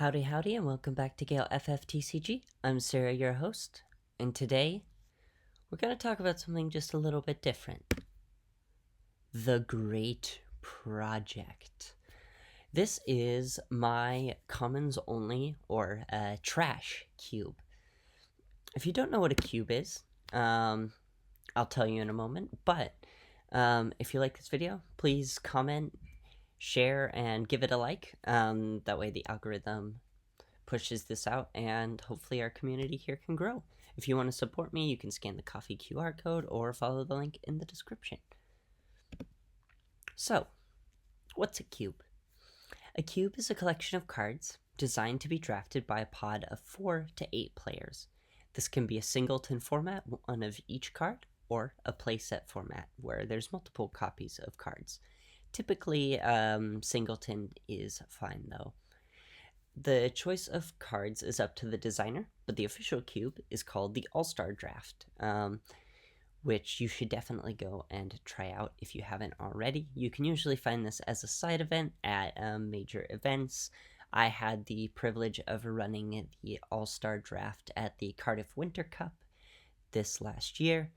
Howdy, howdy, and welcome back to Gale FFTCG. I'm Serah, your host, and today we're going to talk about something just a little bit different. The Great Project. This is my commons only, or trash cube. If you don't know what a cube is, I'll tell you in a moment, but if you like this video, please comment, share, and give it a like. That way the algorithm pushes this out, and hopefully our community here can grow. If you want to support me, you can scan the coffee QR code or follow the link in the description. So, what's a cube? A cube is a collection of cards designed to be drafted by a pod of 4 to 8 players. This can be a singleton format, one of each card, or a playset format where there's multiple copies of cards. Typically, singleton is fine though. The choice of cards is up to the designer, but the official cube is called the All-Star Draft, which you should definitely go and try out if you haven't already. You can usually find this as a side event at major events. I had the privilege of running the All-Star Draft at the Cardiff Winter Cup this last year,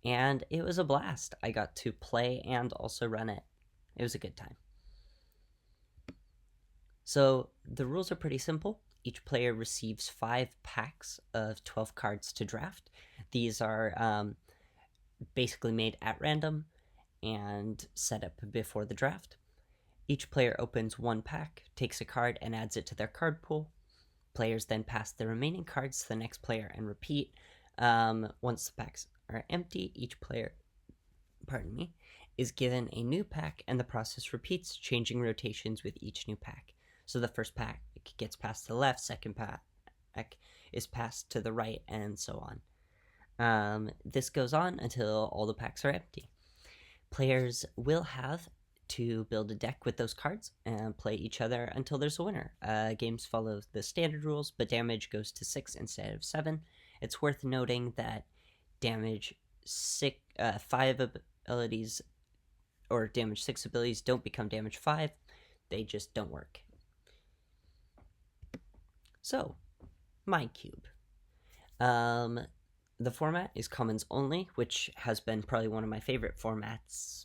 and it was a blast. I got to play and also run it. It was a good time. So the rules are pretty simple. Each player receives 5 packs of 12 cards to draft. These are basically made at random and set up before the draft. Each player opens 1 pack, takes a card, and adds it to their card pool. Players then pass the remaining cards to the next player and repeat. Once the packs are empty, each player, is given a new pack, and the process repeats, changing rotations with each new pack. So the first pack gets passed to the left, second pack is passed to the right, and so on. This goes on until all the packs are empty. Players will have to build a deck with those cards and play each other until there's a winner. Games follow the standard rules, but damage goes to 6 instead of 7. It's worth noting that damage 5 abilities or damage 6 abilities don't become damage 5. They just don't work. So, my cube. The format is commons only, which has been probably one of my favorite formats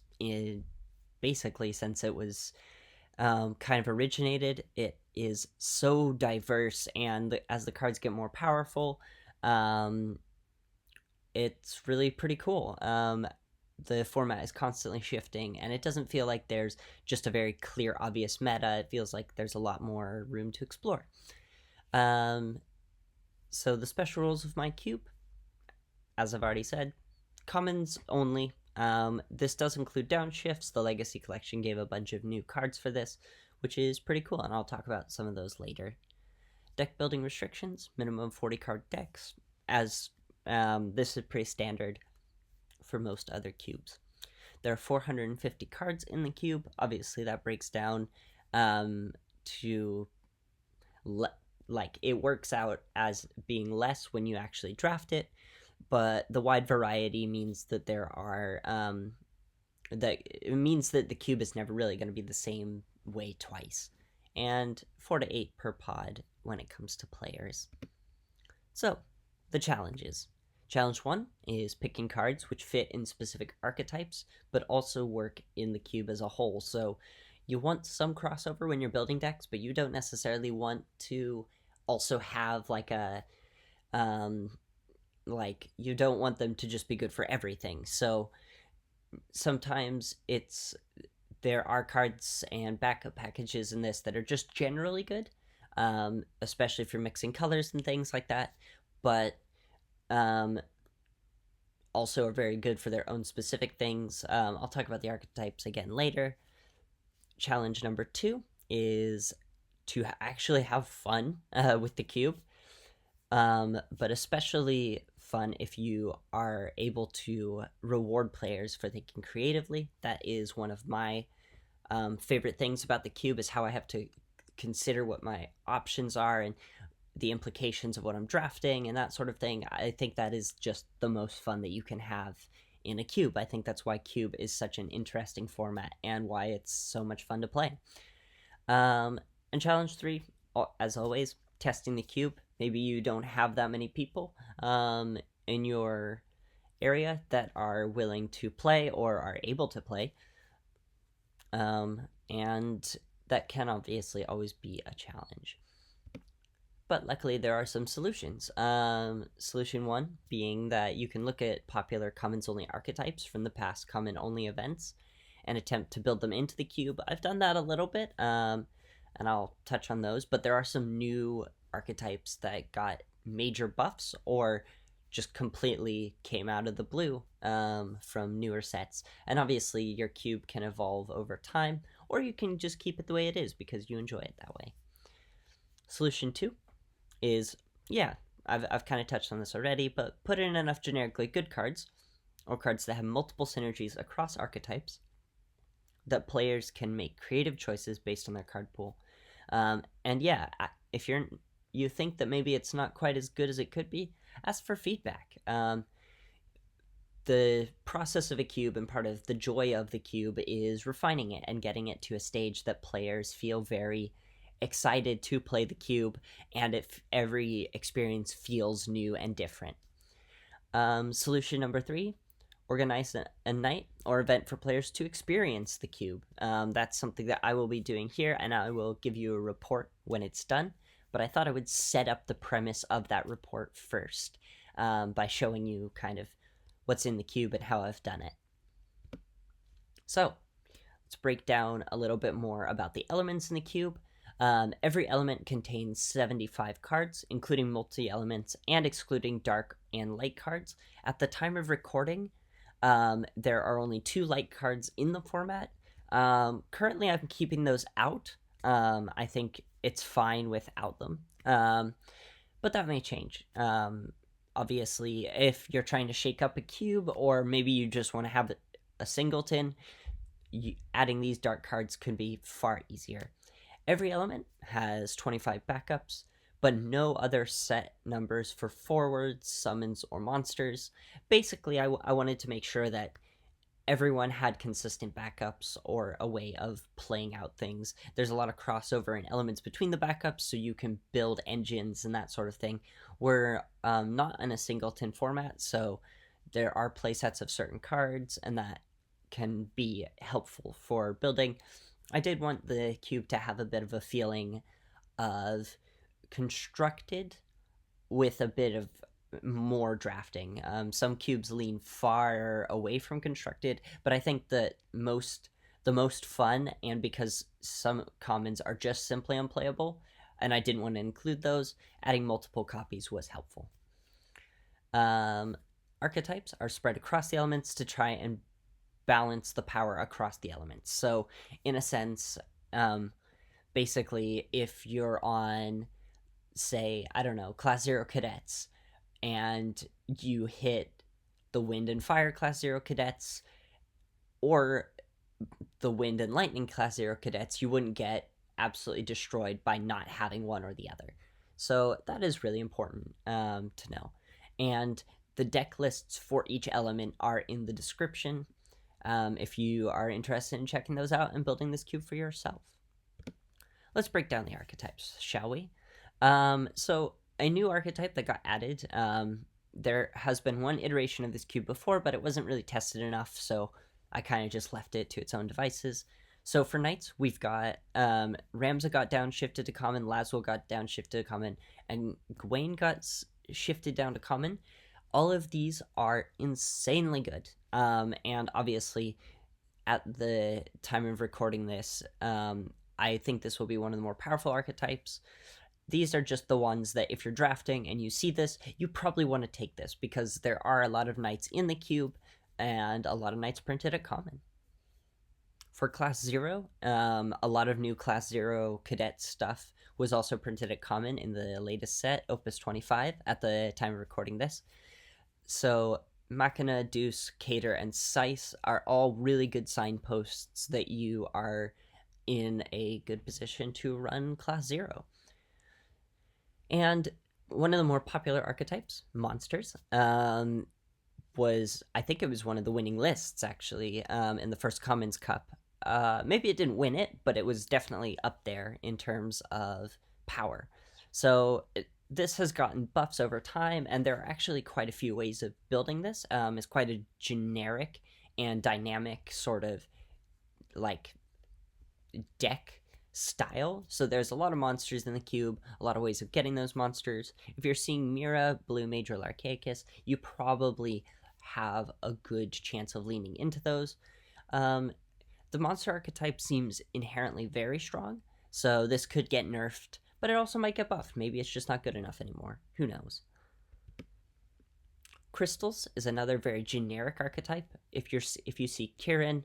basically since it was kind of originated. It is so diverse, and as the cards get more powerful, it's really pretty cool. The format is constantly shifting, and it doesn't feel like there's just a very clear, obvious meta. It feels like there's a lot more room to explore. So the special rules of my cube, as I've already said, commons only. This does include downshifts. The Legacy Collection gave a bunch of new cards for this, which is pretty cool, and I'll talk about some of those later. Deck building restrictions, minimum 40 card decks, as this is pretty standard for most other cubes. There are 450 cards in the cube. Obviously that breaks down to it works out as being less when you actually draft it, but the wide variety means that there are it means that the cube is never really going to be the same way twice, and 4 to 8 per pod when it comes to players. So the challenges. Challenge 1 is picking cards which fit in specific archetypes, but also work in the cube as a whole. So you want some crossover when you're building decks, but you don't necessarily want to also have you don't want them to just be good for everything. So sometimes there are cards and backup packages in this that are just generally good, especially if you're mixing colors and things like that, but also are very good for their own specific things. I'll talk about the archetypes again later. Challenge number 2 is to actually have fun with the cube, but especially fun if you are able to reward players for thinking creatively. That is one of my favorite things about the cube, is how I have to consider what my options are and the implications of what I'm drafting and that sort of thing. I think that is just the most fun that you can have in a cube. I think that's why cube is such an interesting format and why it's so much fun to play. And challenge 3 as always, testing the cube. Maybe you don't have that many people in your area that are willing to play or are able to play. And that can obviously always be a challenge. But luckily, there are some solutions. Solution one being that you can look at popular commons only archetypes from the past common only events and attempt to build them into the cube. I've done that a little bit, and I'll touch on those, but there are some new archetypes that got major buffs or just completely came out of the blue from newer sets. And obviously, your cube can evolve over time, or you can just keep it the way it is because you enjoy it that way. Solution two is, yeah, I've kind of touched on this already, but put in enough generically good cards, or cards that have multiple synergies across archetypes, that players can make creative choices based on their card pool. And yeah, if you think that maybe it's not quite as good as it could be, ask for feedback. The process of a cube and part of the joy of the cube is refining it and getting it to a stage that players feel very excited to play the cube, and if every experience feels new and different. Solution number three, organize a night or event for players to experience the cube. That's something that I will be doing here, and I will give you a report when it's done, but I thought I would set up the premise of that report first by showing you kind of what's in the cube and how I've done it. So let's break down a little bit more about the elements in the cube. Every element contains 75 cards, including multi-elements and excluding dark and light cards. At the time of recording, there are only 2 light cards in the format. Currently, I'm keeping those out. I think it's fine without them, but that may change. Obviously, if you're trying to shake up a cube, or maybe you just want to have a singleton, adding these dark cards could be far easier. Every element has 25 backups, but no other set numbers for forwards, summons, or monsters. Basically, I wanted to make sure that everyone had consistent backups or a way of playing out things. There's a lot of crossover in elements between the backups, so you can build engines and that sort of thing. We're not in a singleton format, so there are playsets of certain cards, and that can be helpful for building. I did want the cube to have a bit of a feeling of constructed with a bit of more drafting. Some cubes lean far away from constructed, but I think that the most fun, and because some commons are just simply unplayable, and I didn't want to include those, adding multiple copies was helpful. Archetypes are spread across the elements to try and balance the power across the elements. So in a sense, basically, if you're on, say, I don't know, class 0 cadets, and you hit the wind and fire class 0 cadets, or the wind and lightning class 0 cadets, you wouldn't get absolutely destroyed by not having one or the other. So that is really important to know. And the deck lists for each element are in the description, if you are interested in checking those out and building this cube for yourself. Let's break down the archetypes, shall we? So a new archetype that got added, there has been one iteration of this cube before, but it wasn't really tested enough, so I kind of just left it to its own devices. So for knights, we've got Ramza got downshifted to common, Laswell got downshifted to common, and Gawain got shifted down to common. All of these are insanely good, and obviously, at the time of recording this, I think this will be one of the more powerful archetypes. These are just the ones that if you're drafting and you see this, you probably want to take this, because there are a lot of knights in the cube, and a lot of knights printed at common. For class 0, a lot of new class 0 cadet stuff was also printed at common in the latest set, Opus 25, at the time of recording this. So Machina, Deuce, Cater, and Sice are all really good signposts that you are in a good position to run class 0. And one of the more popular archetypes, monsters, was, I think it was one of the winning lists, actually, in the first Commons Cup. Maybe it didn't win it, but it was definitely up there in terms of power. So this has gotten buffs over time, and there are actually quite a few ways of building this. It's quite a generic and dynamic sort of like deck style. So there's a lot of monsters in the cube, a lot of ways of getting those monsters. If you're seeing Mira, Blue Mage, or Larcaicus, you probably have a good chance of leaning into those. The monster archetype seems inherently very strong, so this could get nerfed, but it also might get buffed. Maybe it's just not good enough anymore. Who knows? Crystals is another very generic archetype. If you see Kirin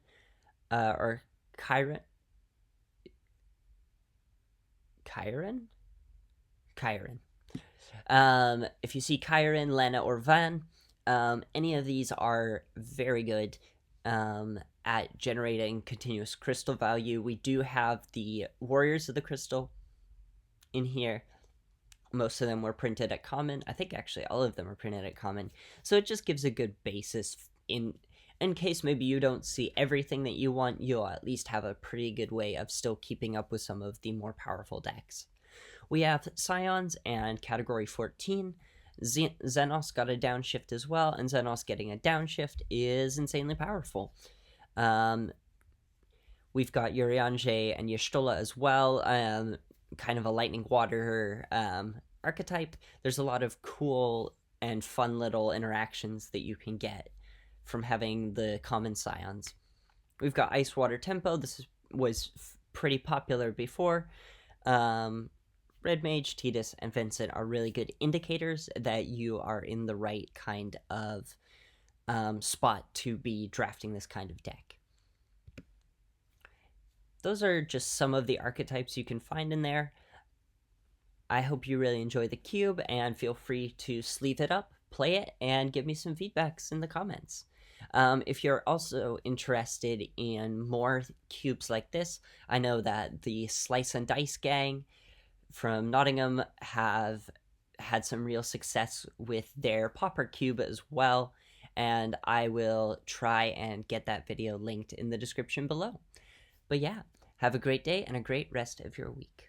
or Kyron, if you see Kyron, Lena, or Van, any of these are very good at generating continuous crystal value. We do have the Warriors of the Crystal in here. Most of them were printed at common. I think actually all of them are printed at common. So it just gives a good basis in case maybe you don't see everything that you want, you'll at least have a pretty good way of still keeping up with some of the more powerful decks. We have Scions and Category 14. Xenos got a downshift as well, and Xenos getting a downshift is insanely powerful. We've got Urianger and Y'shtola as well, kind of a lightning water archetype. There's a lot of cool and fun little interactions that you can get from having the common Scions. We've got Ice Water Tempo. This was pretty popular before. Red Mage, Tidus, and Vincent are really good indicators that you are in the right kind of spot to be drafting this kind of deck. Those are just some of the archetypes you can find in there. I hope you really enjoy the cube, and feel free to sleeve it up, play it, and give me some feedbacks in the comments. If you're also interested in more cubes like this, I know that the Slice and Dice gang from Nottingham have had some real success with their Pauper cube as well, and I will try and get that video linked in the description below. But yeah, have a great day and a great rest of your week.